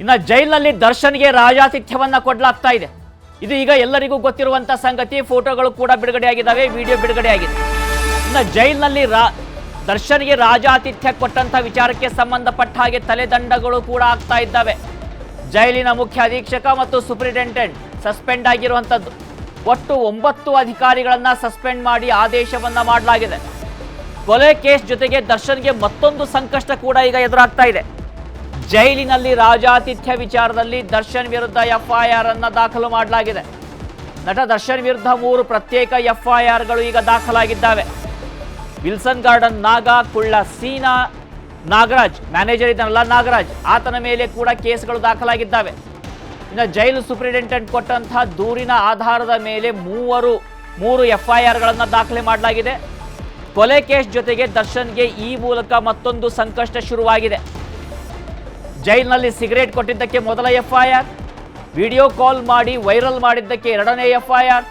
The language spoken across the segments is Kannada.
ಇನ್ನು ಜೈಲಿನಲ್ಲಿ ದರ್ಶನ್ಗೆ ರಾಜಾತಿಥ್ಯವನ್ನ ಕೊಡಲಾಗ್ತಾ ಇದೆ. ಇದು ಈಗ ಎಲ್ಲರಿಗೂ ಗೊತ್ತಿರುವಂತ ಸಂಗತಿ. ಫೋಟೋಗಳು ಕೂಡ ಬಿಡುಗಡೆಯಾಗಿದ್ದಾವೆ, ವಿಡಿಯೋ ಬಿಡುಗಡೆಯಾಗಿದೆ. ಇನ್ನು ಜೈಲಿನಲ್ಲಿ ದರ್ಶನ್ಗೆ ರಾಜಾತಿಥ್ಯ ಕೊಟ್ಟಂತ ವಿಚಾರಕ್ಕೆ ಸಂಬಂಧಪಟ್ಟ ಹಾಗೆ ತಲೆದಂಡಗಳು ಕೂಡ ಆಗ್ತಾ ಇದ್ದಾವೆ. ಜೈಲಿನ ಮುಖ್ಯ ಅಧೀಕ್ಷಕ ಮತ್ತು ಸೂಪರಿಂಟೆಂಡೆಂಟ್ ಸಸ್ಪೆಂಡ್ ಆಗಿರುವಂಥದ್ದು. ಒಟ್ಟು 9 ಅಧಿಕಾರಿಗಳನ್ನ ಸಸ್ಪೆಂಡ್ ಮಾಡಿ ಆದೇಶವನ್ನ ಮಾಡಲಾಗಿದೆ. ಕೊಲೆ ಕೇಸ್ ಜೊತೆಗೆ ದರ್ಶನ್ಗೆ ಮತ್ತೊಂದು ಸಂಕಷ್ಟ ಕೂಡ ಈಗ ಎದುರಾಗ್ತಾ ಇದೆ. ಜೈಲಿನಲ್ಲಿ ರಾಜಾತಿಥ್ಯ ವಿಚಾರದಲ್ಲಿ ದರ್ಶನ್ ವಿರುದ್ಧ FIR ಅನ್ನ ದಾಖಲು ಮಾಡಲಾಗಿದೆ. ನಟ ದರ್ಶನ್ ವಿರುದ್ಧ 3 ಪ್ರತ್ಯೇಕ FIRಗಳು ಈಗ ದಾಖಲಾಗಿದ್ದಾವೆ. ವಿಲ್ಸನ್ ಗಾರ್ಡನ್ ನಾಗ, ಕುಳ್ಳ ಸೀನಾ, ನಾಗರಾಜ್ ಮ್ಯಾನೇಜರ್ ಇದನ್ನಲ್ಲ ನಾಗರಾಜ್, ಆತನ ಮೇಲೆ ಕೂಡ ಕೇಸ್ಗಳು ದಾಖಲಾಗಿದ್ದಾವೆ. ಇನ್ನು ಜೈಲು ಸೂಪರಿಂಟೆಂಡೆಂಟ್ ಕೊಟ್ಟಂತಹ ದೂರಿನ ಆಧಾರದ ಮೇಲೆ 3 FIRಗಳನ್ನು ದಾಖಲೆ ಮಾಡಲಾಗಿದೆ. ಕೊಲೆ ಕೇಸ್ ಜೊತೆಗೆ ದರ್ಶನ್ಗೆ ಈ ಮೂಲಕ ಮತ್ತೊಂದು ಸಂಕಷ್ಟ ಶುರುವಾಗಿದೆ. ಜೈಲಿನಲ್ಲಿ ಸಿಗರೇಟ್ ಕೊಟ್ಟಿದ್ದಕ್ಕೆ ಮೊದಲ FIR, ವಿಡಿಯೋ ಕಾಲ್ ಮಾಡಿ ವೈರಲ್ ಮಾಡಿದ್ದಕ್ಕೆ 2ನೇ FIR,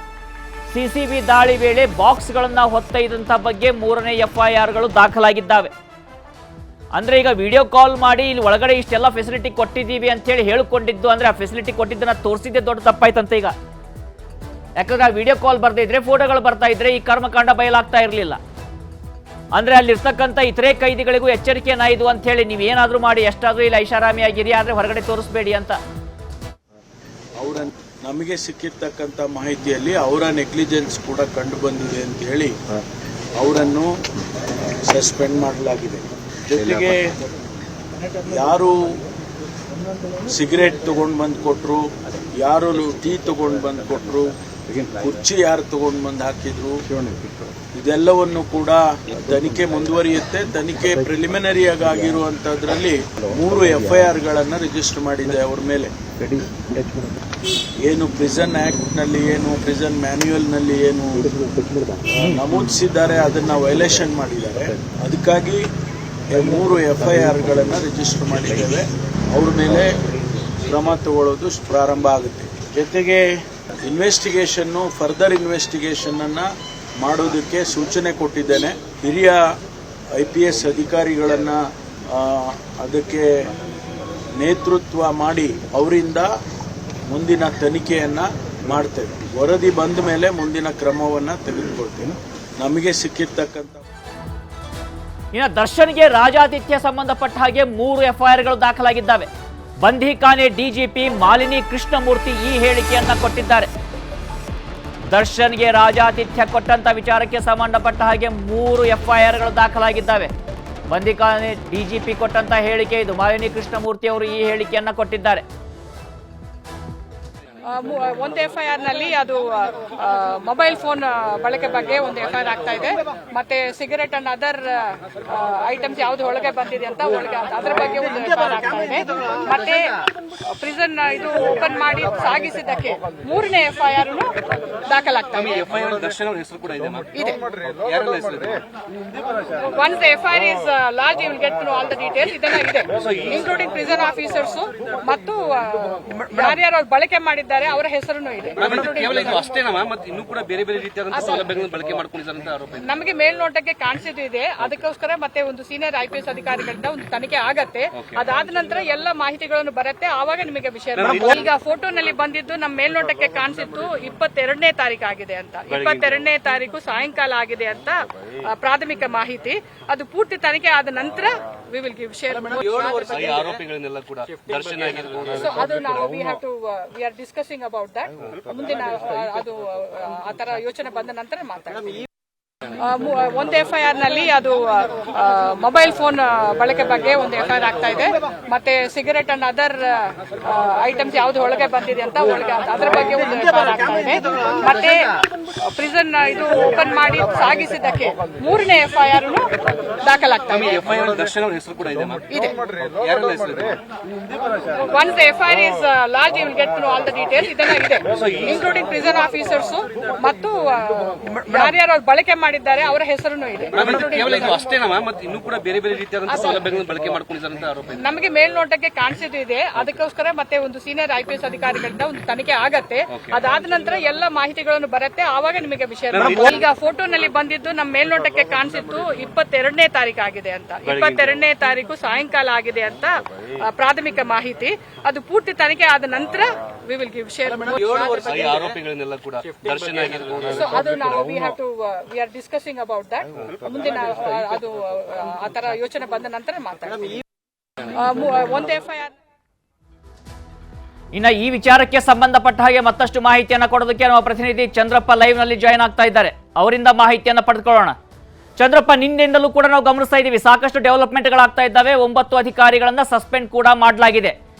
CCB ದಾಳಿ ವೇಳೆ ಬಾಕ್ಸ್ಗಳನ್ನು ಹೊತ್ತೊಯ್ದಂಥ ಬಗ್ಗೆ 3ನೇ FIRಗಳು ದಾಖಲಾಗಿದ್ದಾವೆ. ಅಂದರೆ ಈಗ ವಿಡಿಯೋ ಕಾಲ್ ಮಾಡಿ ಇಲ್ಲಿ ಒಳಗಡೆ ಇಷ್ಟೆಲ್ಲ ಫೆಸಿಲಿಟಿ ಕೊಟ್ಟಿದ್ದೀವಿ ಅಂತೇಳಿ ಹೇಳಿಕೊಂಡಿದ್ದು, ಅಂದರೆ ಆ ಫೆಸಿಲಿಟಿ ಕೊಟ್ಟಿದ್ದನ್ನು ತೋರಿಸಿದ್ದೇ ದೊಡ್ಡ ತಪ್ಪಾಯ್ತಂತೆ ಈಗ. ಯಾಕಂದ್ರೆ ಆ ವಿಡಿಯೋ ಕಾಲ್ ಬರ್ತಾ ಇದ್ರೆ, ಫೋಟೋಗಳು ಬರ್ತಾ ಇದ್ರೆ ಈ ಕರ್ಮಕಾಂಡ ಬಯಲಾಗ್ತಾ ಇರಲಿಲ್ಲ. ಅಂದರೆ ಅಲ್ಲಿರ್ತಕ್ಕಂಥ ಇತರೆ ಕೈದಿಗಳಿಗೂ ಎಚ್ಚರಿಕೆನ ಇದು ಅಂತ ಹೇಳಿ ನೀವೇನಾದರೂ ಮಾಡಿ ಎಷ್ಟಾದರೂ ಇಲ್ಲ ಐಷಾರಾಮಿಯಾಗಿರಿ, ಆದರೆ ಹೊರಗಡೆ ತೋರಿಸ್ಬೇಡಿ ಅಂತ. ನಮಗೆ ಸಿಕ್ಕಿರ್ತಕ್ಕಂಥ ಮಾಹಿತಿಯಲ್ಲಿ ಅವರ ನೆಗ್ಲಿಜೆನ್ಸ್ ಕೂಡ ಕಂಡು ಬಂದಿದೆ ಅಂತ ಹೇಳಿ ಅವರನ್ನು ಸಸ್ಪೆಂಡ್ ಮಾಡಲಾಗಿದೆ. ಜೊತೆಗೆ ಯಾರು ಸಿಗರೇಟ್ ತಗೊಂಡು ಬಂದು ಕೊಟ್ಟರು, ಯಾರು ಟೀ ತಗೊಂಡು ಬಂದು ಕೊಟ್ಟರು, ಕುರ್ಚಿ ಯಾರು ತಗೊಂಡು ಬಂದು ಹಾಕಿದ್ರು, ಇದೆಲ್ಲವನ್ನು ಕೂಡ ತನಿಖೆ ಮುಂದುವರಿಯುತ್ತೆ. ತನಿಖೆ ಪ್ರಿಲಿಮಿನರಿಯಾಗಿ ಆಗಿರುವಂತದ್ರಲ್ಲಿ 3 FIRಗಳನ್ನು ರಿಜಿಸ್ಟರ್ ಮಾಡಿದೆ ಅವರ ಮೇಲೆ. ಏನು ಪ್ರಿಸನ್ ಆಕ್ಟ್ ನಲ್ಲಿ, ಏನು ಪ್ರಿಸನ್ ಮ್ಯಾನ್ಯುಯಲ್ ನಲ್ಲಿ ಏನು ನಮೂದಿಸಿದ್ದಾರೆ ಅದನ್ನ ವೈಲೇಷನ್ ಮಾಡಿದ್ದಾರೆ. ಅದಕ್ಕಾಗಿ 3 FIRಗಳನ್ನು ರಿಜಿಸ್ಟರ್ ಮಾಡಿದ್ದೇವೆ. ಅವ್ರ ಮೇಲೆ ಕ್ರಮ ತಗೊಳ್ಳೋದು ಪ್ರಾರಂಭ ಆಗುತ್ತೆ. ಜೊತೆಗೆ ಫರ್ದರ್ ಇನ್ವೆಸ್ಟಿಗೇಷನ್ ಅನ್ನ ಮಾಡೋದಕ್ಕೆ ಸೂಚನೆ ಕೊಟ್ಟಿದ್ದೇನೆ. ಹಿರಿಯ IPS ಅಧಿಕಾರಿಗಳನ್ನ ಅದಕ್ಕೆ ನೇತೃತ್ವ ಮಾಡಿ ಅವರಿಂದ ಮುಂದಿನ ತನಿಖೆಯನ್ನ ಮಾಡ್ತೇವೆ. ವರದಿ ಬಂದ ಮೇಲೆ ಮುಂದಿನ ಕ್ರಮವನ್ನ ತೆಗೆದುಕೊಳ್ತೇವೆ. ನಮಗೆ ಸಿಕ್ಕಿರ್ತಕ್ಕಂಥ ಇನ್ನು ದರ್ಶನ್ಗೆ ರಾಜಾತಿಥ್ಯ ಸಂಬಂಧಪಟ್ಟ ಹಾಗೆ 3 FIRಗಳು ದಾಖಲಾಗಿದ್ದಾವೆ. ಬಂಧಿಖಾನೆ DGP ಮಾಲಿನಿ ಕೃಷ್ಣಮೂರ್ತಿ ಈ ಹೇಳಿಕೆಯನ್ನ ಕೊಟ್ಟಿದ್ದಾರೆ. ದರ್ಶನ್ಗೆ ರಾಜಾತಿಥ್ಯ ಕೊಟ್ಟಂತ ವಿಚಾರಕ್ಕೆ ಸಂಬಂಧಪಟ್ಟ ಹಾಗೆ 3 FIRಗಳು ದಾಖಲಾಗಿದ್ದಾವೆ. ಬಂಧಿಖಾನೆ DGP ಕೊಟ್ಟಂತ ಹೇಳಿಕೆ ಇದು. ಮಾಲಿನಿ ಕೃಷ್ಣಮೂರ್ತಿ ಅವರು ಈ ಹೇಳಿಕೆಯನ್ನ ಕೊಟ್ಟಿದ್ದಾರೆ. ಒಂದು FIR ನಲ್ಲಿ ಅದು ಮೊಬೈಲ್ ಫೋನ್ ಬಳಕೆ ಬಗ್ಗೆ ಒಂದು FIR ಆಗ್ತಾ ಇದೆ. ಮತ್ತೆ ಸಿಗರೆಟ್ ಅಂಡ್ ಅದರ್ ಐಟಮ್ಸ್ ಯಾವ್ದು ಒಳಗೆ ಬಂದಿದೆ ಅಂತ ಅದರ ಬಗ್ಗೆ ಒಂದು FIR ಆಗ್ತಾ ಇದೆ. ಮತ್ತೆ ಪ್ರಿಸನ್ ಇದು ಓಪನ್ ಮಾಡಿ ಸಾಗಿಸಿದ್ದಕ್ಕೆ 3ನೇ FIR ದಾಖಲಾಗ್ತಾ ಇದೆ. Once the FIR is large you will get to all the details. ಇದೆಲ್ಲ ಇದೆ, ಇನ್ಕ್ಲೂಡಿಂಗ್ ಪ್ರಿಸನ್ ಆಫೀಸರ್ಸ್ ಮತ್ತು ಯಾರ್ಯಾರು ಬಳಕೆ ಮಾಡಿದ್ದಾರೆ ಅವರ ಹೆಸರು ಇದೆ. ನಮಗೆ ಮೇಲ್ನೋಟಕ್ಕೆ ಕಾಣಿಸಿದ್ದು ಇದೆ. ಅದಕ್ಕೋಸ್ಕರ ಮತ್ತೆ ಒಂದು ಸೀನಿಯರ್ IPS ಅಧಿಕಾರಿಗಳಿಂದ ಒಂದು ತನಿಖೆ ಆಗತ್ತೆ. ಅದಾದ ನಂತರ ಎಲ್ಲ ಮಾಹಿತಿಗಳನ್ನು ಬರುತ್ತೆ, ಆವಾಗ ನಿಮಗೆ ವಿಷಯ. ಈಗ ಫೋಟೋನಲ್ಲಿ ಬಂದಿದ್ದು ನಮ್ಮ ಮೇಲ್ನೋಟಕ್ಕೆ ಕಾಣಿಸಿದ್ದು 22ನೇ ತಾರೀಕು ಆಗಿದೆ ಅಂತ. 22ನೇ ತಾರೀಕು ಸಾಯಂಕಾಲ ಆಗಿದೆ ಅಂತ ಪ್ರಾಥಮಿಕ ಮಾಹಿತಿ. ಅದು ಪೂರ್ತಿ ತನಿಖೆ ಆದ ನಂತರ we will give share. ಆರೋಪಿಗಳನ್ನೆಲ್ಲ ಕೂಡ ದರ್ಶನ ಆಗಿರಬಹುದು. ಅದು ನಾವು we are discussing about that. ಮುಂದಿನ ಅದು ಆ ತರ ಯೋಚನೆ ಬಂದ ನಂತರ ಮಾತಾಡ್ತೀವಿ. ಒಂದು FIR ನಲ್ಲಿ ಅದು ಮೊಬೈಲ್ ಫೋನ್ ಬಳಕೆ ಬಗ್ಗೆ ಒಂದು FIR ಆಗ್ತಾ ಇದೆ. ಮತ್ತೆ ಸಿಗರೆಟ್ ಅಂಡ್ ಅದರ್ ಐಟಮ್ಸ್ ಯಾವ್ದು ಒಳಗೆ ಬಂದಿದೆ ಅಂತ ಅದರ ಬಗ್ಗೆ ಒಂದು FIR ಆಗ್ತಾ ಇದೆ. ಮತ್ತೆ ಪ್ರಿಸನ್ ಇದು ಓಪನ್ ಮಾಡಿ ಸಾಗಿಸಿದ್ದಕ್ಕೆ 3ನೇ FIR ದಾಖಲಾಗ್ತಾ ಇದೆ. Once the FIR is large you will get to all the details. ಇದೆಲ್ಲ ಇದೆ, ಇನ್ಕ್ಲೂಡಿಂಗ್ ಪ್ರಿಸನ್ ಆಫೀಸರ್ಸ್ ಮತ್ತು ಯಾರ್ಯಾರು ಬಳಕೆ ಮಾಡಿದ್ದಾರೆ, ಅವರ ಹೆಸರು ಇದೆ. ಕೇವಲ ಇದು ಅಷ್ಟೇನಾ ಮತ್ತೆ ಇನ್ನೂ ಕೂಡ ಬೇರೆ ಬೇರೆ ರೀತಿಯಾದಂತಹ ಸೌಲಭ್ಯಗಳನ್ನು ಬಳಕೆ ಮಾಡ್ಕೊಂಡಿದ್ದಾರೆ ಅಂತ ಆರೋಪ ಇದೆ. ನಮಗೆ ಮೇಲ್ನೋಟಕ್ಕೆ ಕಾಣಿಸಿದ್ದು ಇದೆ, ಅದಕ್ಕೋಸ್ಕರ ಮತ್ತೆ ಒಂದು ಸೀನಿಯರ್ IPS ಅಧಿಕಾರಿಗಳಿಂದ ಒಂದು ತನಿಖೆ ಆಗತ್ತೆ. ಅದಾದ ನಂತರ ಎಲ್ಲ ಮಾಹಿತಿಗಳನ್ನು ಬರುತ್ತೆ, ಆವಾಗ ನಿಮಗೆ ವಿಷಯ. ಈಗ ಫೋಟೋನಲ್ಲಿ ಬಂದಿದ್ದು ನಮ್ಮ ಮೇಲ್ನೋಟಕ್ಕೆ ಕಾಣಿಸಿತ್ತು 22ನೇ ತಾರೀಕು ಆಗಿದೆ ಅಂತ, 22ನೇ ತಾರೀಕು ಸಾಯಂಕಾಲ ಆಗಿದೆ ಅಂತ ಪ್ರಾಥಮಿಕ ಮಾಹಿತಿ. ಅದು ಪೂರ್ತಿ ತನಿಖೆ ಆದ ನಂತರ ವಿ ವಿಲ್ ಗಿವ್ ಶೇರ್. ಆರೋಪಿಗಳನ್ನೆಲ್ಲ ಕೂಡ ದರ್ಶನ ಆಗಿರ್ಬೋದು, ಸೊ ಅದು ನಾವು we are discussing about that. ಮುಂದಿನ ಅದು ಆ ತರ ಯೋಚನೆ ಬಂದ ನಂತರ ಮಾತಾಡ್ತೀವಿ. ಒಂದು FIR. ಇನ್ನು ಈ ವಿಚಾರಕ್ಕೆ ಸಂಬಂಧಪಟ್ಟ ಹಾಗೆ ಮತ್ತಷ್ಟು ಮಾಹಿತಿಯನ್ನು ಕೊಡೋದಕ್ಕೆ ನಮ್ಮ ಪ್ರತಿನಿಧಿ ಚಂದ್ರಪ್ಪ ಲೈವ್ ನಲ್ಲಿ ಜಾಯ್ನ್ ಆಗ್ತಾ ಇದ್ದಾರೆ. ಅವರಿಂದ ಮಾಹಿತಿಯನ್ನು ಪಡೆದುಕೊಳ್ಳೋಣ. ಚಂದ್ರಪ್ಪ, ನಿನ್ನೆಯಿಂದಲೂ ಕೂಡ ನಾವು ಗಮನಿಸ್ತಾ ಇದ್ದೀವಿ, ಸಾಕಷ್ಟು ಡೆವಲಪ್ಮೆಂಟ್ಗಳಾಗ್ತಾ ಇದ್ದಾವೆ. 9 ಅಧಿಕಾರಿಗಳನ್ನ ಸಸ್ಪೆಂಡ್ ಕೂಡ ಮಾಡಲಾಗಿದೆ.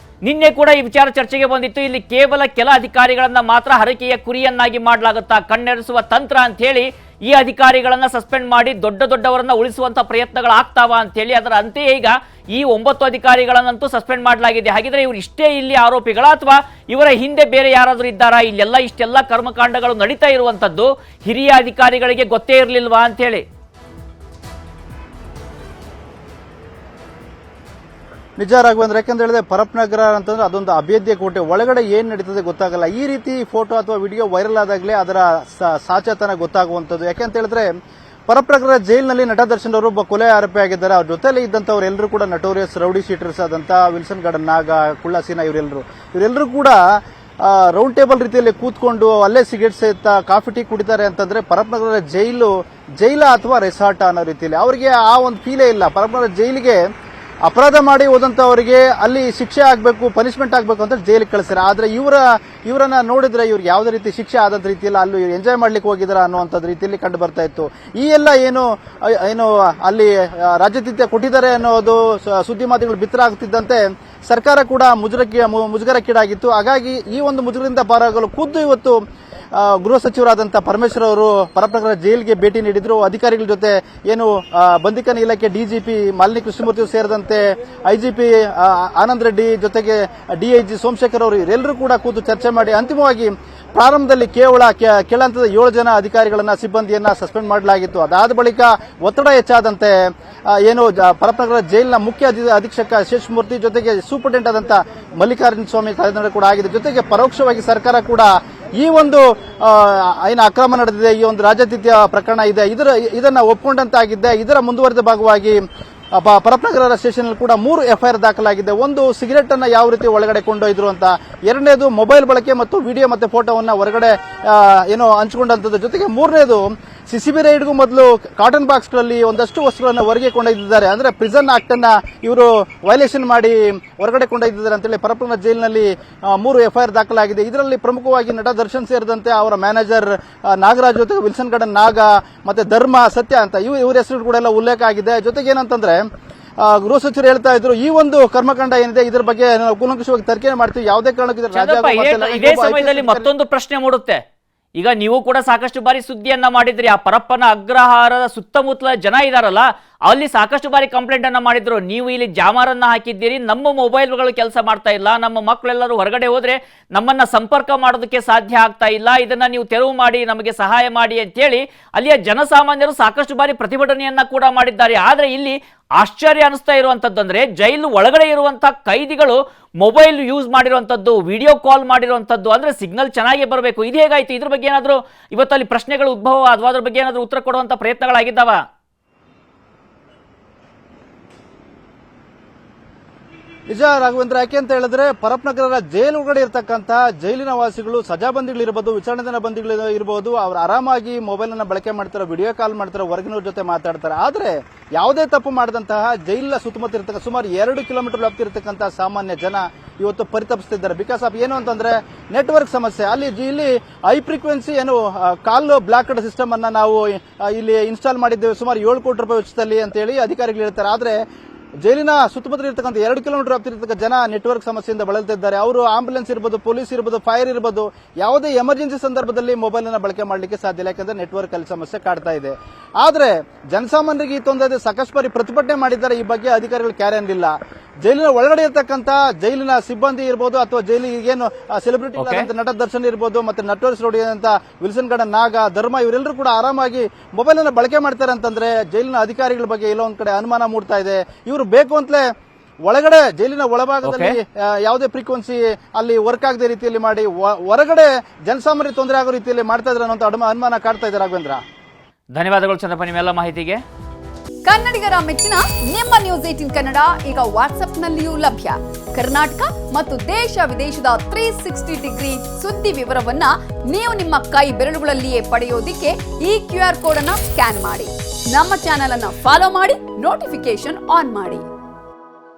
ನಿನ್ನೆ ಕೂಡ ಈ ವಿಚಾರ ಚರ್ಚೆಗೆ ಬಂದಿತ್ತು. ಇಲ್ಲಿ ಕೇವಲ ಕೆಲ ಅಧಿಕಾರಿಗಳನ್ನ ಮಾತ್ರ ಹರಕೆಯ ಕುರಿಯನ್ನಾಗಿ ಮಾಡಲಾಗುತ್ತಾ, ಕಣ್ಣೆರೆಸುವ ತಂತ್ರ ಅಂತ ಹೇಳಿ ಈ ಅಧಿಕಾರಿಗಳನ್ನ ಸಸ್ಪೆಂಡ್ ಮಾಡಿ ದೊಡ್ಡವರನ್ನ ಉಳಿಸುವಂತ ಪ್ರಯತ್ನಗಳಾಗ್ತಾವ ಅಂತ ಹೇಳಿ, ಅದರ ಅಂತೆಯೇ ಈಗ ಈ 9 ಅಧಿಕಾರಿಗಳನ್ನಂತೂ ಸಸ್ಪೆಂಡ್ ಮಾಡಲಾಗಿದೆ. ಹಾಗಿದ್ರೆ ಇವರು ಇಷ್ಟೇ ಇಲ್ಲಿ ಆರೋಪಿಗಳ ಅಥವಾ ಇವರ ಹಿಂದೆ ಬೇರೆ ಯಾರಾದ್ರೂ ಇದ್ದಾರಾ? ಇಷ್ಟೆಲ್ಲ ಕರ್ಮಕಾಂಡಗಳು ನಡೀತಾ ಇರುವಂತದ್ದು ಹಿರಿಯ ಅಧಿಕಾರಿಗಳಿಗೆ ಗೊತ್ತೇ ಇರಲಿಲ್ವಾ ಅಂತ ಹೇಳಿ? ನಿಜ ರಾಘವೇಂದ್ರ, ಯಾಕಂತ ಹೇಳಿದ್ರೆ ಪರಪ್ನಗರ ಅಂತಂದ್ರೆ ಅದೊಂದು ಅಭೇದ್ಯ ಕೋಟೆ, ಒಳಗಡೆ ಏನ್ ನಡೀತದೆ ಗೊತ್ತಾಗಲ್ಲ. ಈ ರೀತಿ ಫೋಟೋ ಅಥವಾ ವಿಡಿಯೋ ವೈರಲ್ ಆದಾಗಲೇ ಅದರ ಸಾಚತನ ಗೊತ್ತಾಗುವಂಥದ್ದು. ಯಾಕೆಂತ ಹೇಳಿದ್ರೆ ಪರಪ್ನಗರ ಜೈಲಿನಲ್ಲಿ ನಟ ದರ್ಶನ್ ಅವರು ಒಬ್ಬ ಕೊಲೆ ಆರೋಪಿ ಆಗಿದ್ದಾರೆ. ಅವ್ರ ಜೊತೆಲಿ ಇದ್ದಂಥವ್ರು ಎಲ್ಲರೂ ಕೂಡ ನಟೋರಿಯಸ್ ರೌಡಿ ಶೀಟರ್ಸ್ ಆದಂತ ವಿಲ್ಸನ್ ಗಾರ್ಡನ್, ನಾಗ, ಕುಳ್ಳಾಸೀನಾ ಇವರೆಲ್ಲರೂ ಕೂಡ ರೌಂಡ್ ಟೇಬಲ್ ರೀತಿಯಲ್ಲಿ ಕೂತ್ಕೊಂಡು ಅಲ್ಲೇ ಸಿಗರೇಟ್ ಸೇತ ಕಾಫಿ ಟೀ ಕುಡಿತಾರೆ ಅಂತಂದ್ರೆ ಪರಪ್ನಗರ ಜೈಲ ಅಥವಾ ರೆಸಾರ್ಟ್ ಅನ್ನೋ ರೀತಿಯಲ್ಲಿ ಅವರಿಗೆ ಆ ಒಂದು ಫೀಲೇ ಇಲ್ಲ. ಪರಪ್ನಗರ ಜೈಲಿಗೆ ಅಪರಾಧ ಮಾಡಿ ಹೋದಂತವರಿಗೆ ಅಲ್ಲಿ ಶಿಕ್ಷೆ ಆಗಬೇಕು, ಪನಿಷ್ಮೆಂಟ್ ಆಗಬೇಕು ಅಂತ ಜೈಲಿಗೆ ಕಳಿಸ್ತಾರೆ. ಆದ್ರೆ ಇವರನ್ನ ನೋಡಿದ್ರೆ ಇವ್ರಿಗೆ ಯಾವುದೇ ರೀತಿ ಶಿಕ್ಷೆ ಆದಂತ ರೀತಿಯಲ್ಲಿ ಅಲ್ಲಿ ಎಂಜಾಯ್ ಮಾಡ್ಲಿಕ್ಕೆ ಹೋಗಿದಾರ ಅನ್ನುವಂಥದ್ದು ರೀತಿಯಲ್ಲಿ ಕಂಡು ಬರ್ತಾ ಇತ್ತು. ಈ ಎಲ್ಲ ಏನು ಅಲ್ಲಿ ರಾಜ್ಯತೀರ್ಥ ಕೊಟ್ಟಿದ್ದಾರೆ ಅನ್ನೋದು ಸುದ್ದಿ ಮಾಧ್ಯಮಗಳು ಬಿತ್ತರ ಆಗ್ತಿದ್ದಂತೆ ಸರ್ಕಾರ ಕೂಡ ಮುಜುಗರಕ್ಕೀಡಾಗಿತ್ತು. ಹಾಗಾಗಿ ಈ ಒಂದು ಮುಜುಗರದಿಂದ ಪಾರಾಗಲು ಖುದ್ದು ಇವತ್ತು ಗೃಹ ಸಚಿವರಾದಂತಹ ಪರಮೇಶ್ವರ್ ಅವರು ಪರಪ್ನಗರ ಜೈಲಿಗೆ ಭೇಟಿ ನೀಡಿದ್ರು. ಅಧಿಕಾರಿಗಳ ಜೊತೆ ಏನು ಬಂಧಿಖಾನೆ ಇಲಾಖೆ DGP ಮಾಲಿನಿ ಕೃಷ್ಣಮೂರ್ತಿ ಸೇರಿದಂತೆ IGP ಆನಂದ್ ರೆಡ್ಡಿ ಜೊತೆಗೆ DIG ಸೋಮಶೇಖರ್ ಅವರು ಇವರೆಲ್ಲರೂ ಕೂಡ ಕೂತು ಚರ್ಚೆ ಮಾಡಿ ಅಂತಿಮವಾಗಿ ಪ್ರಾರಂಭದಲ್ಲಿ ಕೆಳ ಹಂತದ 7 ಜನ ಅಧಿಕಾರಿಗಳನ್ನ ಸಿಬ್ಬಂದಿಯನ್ನ ಸಸ್ಪೆಂಡ್ ಮಾಡಲಾಗಿತ್ತು. ಅದಾದ ಬಳಿಕ ಒತ್ತಡ ಹೆಚ್ಚಾದಂತೆ ಏನು ಪರಪ್ನಗರ ಜೈಲಿನ ಮುಖ್ಯ ಅಧೀಕ್ಷಕ ಶೇಷಮೂರ್ತಿ ಜೊತೆಗೆ ಸೂಪರಿಂಟೆಂಡೆಂಟ್ ಆದಂತ ಮಲ್ಲಿಕಾರ್ಜುನ ಸ್ವಾಮಿ ಕಾರ್ಯನಿರ್ವಹಣೆ ಕೂಡ ಆಗಿದೆ. ಜೊತೆಗೆ ಪರೋಕ್ಷವಾಗಿ ಸರ್ಕಾರ ಕೂಡ ಈ ಒಂದು ಏನು ಅಕ್ರಮ ನಡೆದಿದೆ, ಈ ಒಂದು ರಾಜತೀರ್ಥ ಪ್ರಕರಣ ಇದೆ, ಇದನ್ನ ಒಪ್ಪಿಕೊಂಡಂತಾಗಿದೆ. ಇದರ ಮುಂದುವರೆದ ಭಾಗವಾಗಿ ಪರಪ್ನಗರ ಸ್ಟೇಷನ್ ಕೂಡ 3 FIR ದಾಖಲಾಗಿದೆ. ಒಂದು, ಸಿಗರೆಟ್ ಅನ್ನ ಯಾವ ರೀತಿ ಒಳಗಡೆ ಕೊಂಡೊಯ್ದ್ರು ಅಂತ. ಎರಡನೇದು, ಮೊಬೈಲ್ ಬಳಕೆ ಮತ್ತು ವಿಡಿಯೋ ಮತ್ತೆ ಫೋಟೋವನ್ನ ಹೊರಗಡೆ ಏನೋ ಹಂಚಿಕೊಂಡಂತದ್ದು. ಜೊತೆಗೆ ಮೂರನೇದು, CCB ರೈಡ್ಗೂ ಮೊದಲು ಕಾಟನ್ ಬಾಕ್ಸ್ಗಳಲ್ಲಿ ಒಂದಷ್ಟು ವಸ್ತುಗಳನ್ನು ಹೊರಗೆ ಕೊಂಡೊಯ್ದಿದ್ದಾರೆ. ಅಂದ್ರೆ ಪ್ರಿಸನ್ ಆಕ್ಟ್ ಅನ್ನ ಇವರು ವೈಲೇಷನ್ ಮಾಡಿ ಹೊರಗಡೆ ಕೊಂಡೊಯ್ದಿದ್ದಾರೆ ಅಂತೇಳಿ ಪರಪ್ನಗರ ಜೈಲಿನಲ್ಲಿ 3 FIR ದಾಖಲಾಗಿದೆ. ಇದರಲ್ಲಿ ಪ್ರಮುಖವಾಗಿ ನಟ ದರ್ಶನ್ ಸೇರಿದಂತೆ ಅವರ ಮ್ಯಾನೇಜರ್ ನಾಗರಾಜ್ ಜೊತೆಗೆ ವಿಲ್ಸನ್ ಗಾರ್ಡನ್, ನಾಗ ಮತ್ತೆ ಧರ್ಮ, ಸತ್ಯ ಅಂತ ಇವರ ಹೆಸರು ಕೂಡ ಎಲ್ಲ ಉಲ್ಲೇಖ ಆಗಿದೆ. ಜೊತೆಗೆ ಏನಂತಂದ್ರೆ ಗೃಹ ಸಚಿವರು ಹೇಳ್ತಾ ಇದ್ರು, ಈ ಒಂದು ಕರ್ಮಕಾಂಡ ಏನಿದೆ ಇದರ ಬಗ್ಗೆ ನಾವು ಕೂಲಂಕಷವಾಗಿ ತನಿಖೆ ಮಾಡ್ತೀವಿ, ಯಾವುದೇ ಕಾರಣಕ್ಕೂ ಇದೇ ಸಮಯದಲ್ಲಿ ಮತ್ತೊಂದು ಪ್ರಶ್ನೆ ಮೂಡುತ್ತೆ. ಈಗ ನೀವು ಕೂಡ ಸಾಕಷ್ಟು ಬಾರಿ ಸುದ್ದಿಯನ್ನ ಮಾಡಿದ್ರಿ, ಆ ಪರಪ್ಪನ ಅಗ್ರಹಾರದ ಸುತ್ತಮುತ್ತಲ ಜನ ಇದಾರಲ್ಲ ಅಲ್ಲಿ ಸಾಕಷ್ಟು ಬಾರಿ ಕಂಪ್ಲೇಂಟ್ ಅನ್ನ ಮಾಡಿದ್ರು. ನೀವು ಇಲ್ಲಿ ಜಾಮಾರನ್ನ ಹಾಕಿದ್ದೀರಿ, ನಮ್ಮ ಮೊಬೈಲ್ಗಳು ಕೆಲಸ ಮಾಡ್ತಾ ಇಲ್ಲ, ನಮ್ಮ ಮಕ್ಕಳೆಲ್ಲರೂ ಹೊರಗಡೆ ಹೋದ್ರೆ ನಮ್ಮನ್ನ ಸಂಪರ್ಕ ಮಾಡೋದಕ್ಕೆ ಸಾಧ್ಯ ಆಗ್ತಾ ಇಲ್ಲ, ಇದನ್ನ ನೀವು ತೆರವು ಮಾಡಿ ನಮಗೆ ಸಹಾಯ ಮಾಡಿ ಅಂತೇಳಿ ಅಲ್ಲಿಯ ಜನಸಾಮಾನ್ಯರು ಸಾಕಷ್ಟು ಬಾರಿ ಪ್ರತಿಭಟನೆಯನ್ನ ಕೂಡ ಮಾಡಿದ್ದಾರೆ. ಆದ್ರೆ ಇಲ್ಲಿ ಆಶ್ಚರ್ಯ ಅನಿಸ್ತಾ ಇರುವಂತದ್ದು ಅಂದ್ರೆ ಜೈಲು ಒಳಗಡೆ ಇರುವಂತಹ ಕೈದಿಗಳು ಮೊಬೈಲ್ ಯೂಸ್ ಮಾಡಿರುವಂತದ್ದು, ವಿಡಿಯೋ ಕಾಲ್ ಮಾಡಿರುವಂತದ್ದು, ಅಂದ್ರೆ ಸಿಗ್ನಲ್ ಚೆನ್ನಾಗಿ ಬರಬೇಕು. ಇದು ಹೇಗಾಯ್ತು? ಇದ್ರ ಬಗ್ಗೆ ಏನಾದ್ರು ಇವತ್ತಲ್ಲಿ ಪ್ರಶ್ನೆಗಳು ಉದ್ಭವ ಅಥವಾ ಅದ್ರ ಬಗ್ಗೆ ಏನಾದ್ರು ಉತ್ತರ ಕೊಡುವಂತ ಪ್ರಯತ್ನಗಳಾಗಿದ್ದಾವ? ನಿಜ ರಾಘವೇಂದ್ರ, ಯಾಕೆ ಅಂತ ಹೇಳಿದ್ರೆ ಪರಪ್ನಗರ ಜೈಲು ಒಳಗಡೆ ಇರತಕ್ಕಂತ ಜೈಲಿನ ವಾಸಿಗಳು, ಸಜಾಬಂದಿಗಳಿರ್ಬೋದು, ವಿಚಾರಣೆ ಬಂದಿಗಳು ಇರಬಹುದು, ಅವ್ರು ಆರಾಮಾಗಿ ಮೊಬೈಲ್ ಅನ್ನ ಬಳಕೆ ಮಾಡ್ತಾರೆ, ವಿಡಿಯೋ ಕಾಲ್ ಮಾಡ್ತಾರೆ, ಹೊರಗಿನವ್ರ ಜೊತೆ ಮಾತಾಡ್ತಾರೆ. ಆದ್ರೆ ಯಾವುದೇ ತಪ್ಪು ಮಾಡದಂತಹ ಜೈಲಿನ ಸುತ್ತಮುತ್ತ ಇರತಕ್ಕ ಸುಮಾರು 2 ಕಿಲೋಮೀಟರ್ ವ್ಯಾಪ್ತಿ ಇರತಕ್ಕಂತಹ ಸಾಮಾನ್ಯ ಜನ ಇವತ್ತು ಪರಿತಪಿಸುತ್ತಿದ್ದಾರೆ. ಬಿಕಾಸ್ ಆಫ್ ಏನು ಅಂತಂದ್ರೆ ನೆಟ್ವರ್ಕ್ ಸಮಸ್ಯೆ. ಇಲ್ಲಿ ಹೈ ಫ್ರೀಕ್ವೆನ್ಸಿ ಏನು ಕಾಲ್ ಬ್ಲಾಕ್ಡ್ ಸಿಸ್ಟಮ್ ಅನ್ನ ನಾವು ಇಲ್ಲಿ ಇನ್ಸ್ಟಾಲ್ ಮಾಡಿದ್ದೇವೆ ಸುಮಾರು 7 ಕೋಟಿ ರೂಪಾಯಿ ವೆಚ್ಚದಲ್ಲಿ ಅಂತ ಹೇಳಿ ಅಧಿಕಾರಿಗಳು ಹೇಳ್ತಾರೆ. ಆದ್ರೆ ಜೈಲಿನ ಸುತ್ತಮುತ್ತ ಇರತಕ್ಕಂಥ 2 ಕಿಲೋಮೀಟರ್ ವ್ಯಾಪ್ತಿರ್ತಕ್ಕ ಜನ ನೆಟ್ವರ್ಕ್ ಸಮಸ್ಯೆಯಿಂದ ಬಳಲ್ತಿದ್ದಾರೆ. ಅವರು ಆಂಬುಲೆನ್ಸ್ ಇರ್ಬೋದು, ಪೊಲೀಸ್ ಇರ್ಬೋದು, ಫೈರ್ ಇರ್ಬೋದು, ಯಾವುದೇ ಎಮರ್ಜೆನ್ಸಿ ಸಂದರ್ಭದಲ್ಲಿ ಮೊಬೈಲ್ ಅನ್ನ ಬಳಕೆ ಮಾಡಲಿಕ್ಕೆ ಸಾಧ್ಯ ಇಲ್ಲ, ಯಾಕಂದ್ರೆ ನೆಟ್ವರ್ಕ್ ಅಲ್ಲಿ ಸಮಸ್ಯೆ ಕಾಡ್ತಾ ಇದೆ. ಆದ್ರೆ ಜನಸಾಮಾನ್ಯರಿಗೆ ಈ ತೊಂದರೆ ಸಾಕಷ್ಟು ಬಾರಿ ಪ್ರತಿಭಟನೆ ಮಾಡಿದ್ದಾರೆ. ಈ ಬಗ್ಗೆ ಅಧಿಕಾರಿಗಳು ಕ್ಯಾರೆ ಅನ್ನಲಿಲ್ಲ. ಜೈಲಿನ ಒಳಗಡೆ ಇರತಕ್ಕಂತ ಜೈಲಿನ ಸಿಬ್ಬಂದಿ ಇರ್ಬೋದು ಅಥವಾ ಜೈಲಿಗೆ ಏನು ಸೆಲೆಬ್ರಿಟಿ ನಟ ದರ್ಶನ್ ಇರ್ಬೋದು, ಮತ್ತೆ ನಟೋರಿಸ್ ರೋಡ್ ವಿಲ್ಸನ್ ಗಾರ್ಡನ್ ನಾಗ ಧರ್ಮ ಇವರೆಲ್ಲರೂ ಕೂಡ ಆರಾಮಾಗಿ ಮೊಬೈಲ್ ಅನ್ನ ಬಳಕೆ ಮಾಡ್ತಾರೆ ಅಂತಂದ್ರೆ ಜೈಲಿನ ಅಧಿಕಾರಿಗಳ ಬಗ್ಗೆ ಎಲ್ಲೋ ಒಂದ್ ಕಡೆ ಅನುಮಾನ ಮೂಡ್ತಾ ಇದೆ. ಇವರು ಬೇಕು ಅಂತಲೇ ಒಳಗಡೆ ಜೈಲಿನ ಒಳಭಾಗದಲ್ಲಿ ಯಾವುದೇ ಫ್ರೀಕ್ವೆನ್ಸಿ ಅಲ್ಲಿ ವರ್ಕ್ ಆಗದೆ ರೀತಿಯಲ್ಲಿ ಮಾಡಿ ಹೊರಗಡೆ ಜನಸಾಮಾನ್ಯ ತೊಂದರೆ ಆಗೋ ರೀತಿಯಲ್ಲಿ ಮಾಡ್ತಾ ಇದ್ದಾರೆ ಅನ್ನೋ ಅನುಮಾನ ಕಾಡ್ತಾ ಇದ್ದಾರೆ. ರಾಘವೇಂದ್ರ, ಧನ್ಯವಾದಗಳು ಚಂದ್ರಪ್ಪ ನಿಮ್ಮೆಲ್ಲ ಮಾಹಿತಿಗೆ. ಕನ್ನಡಿಗರ ಮೆಚ್ಚಿನ ನಿಮ್ಮ ನ್ಯೂಸ್ 18 ಕನ್ನಡ ಈಗ ವಾಟ್ಸ್ಆಪ್ನಲ್ಲಿಯೂ ಲಭ್ಯ. ಕರ್ನಾಟಕ ಮತ್ತು ದೇಶ ವಿದೇಶದ 360 ಡಿಗ್ರಿ ಸುದ್ದಿ ವಿವರವನ್ನ ನೀವು ನಿಮ್ಮ ಕೈ ಬೆರಳುಗಳಲ್ಲಿಯೇ ಪಡೆಯೋದಿಕ್ಕೆ ಈ QR ಕೋಡ್ ಅನ್ನ ಸ್ಕ್ಯಾನ್ ಮಾಡಿ. ನಮ್ಮ ಚಾನೆಲ್ ಅನ್ನ ಫಾಲೋ ಮಾಡಿ, ನೋಟಿಫಿಕೇಶನ್ ಆನ್ ಮಾಡಿ.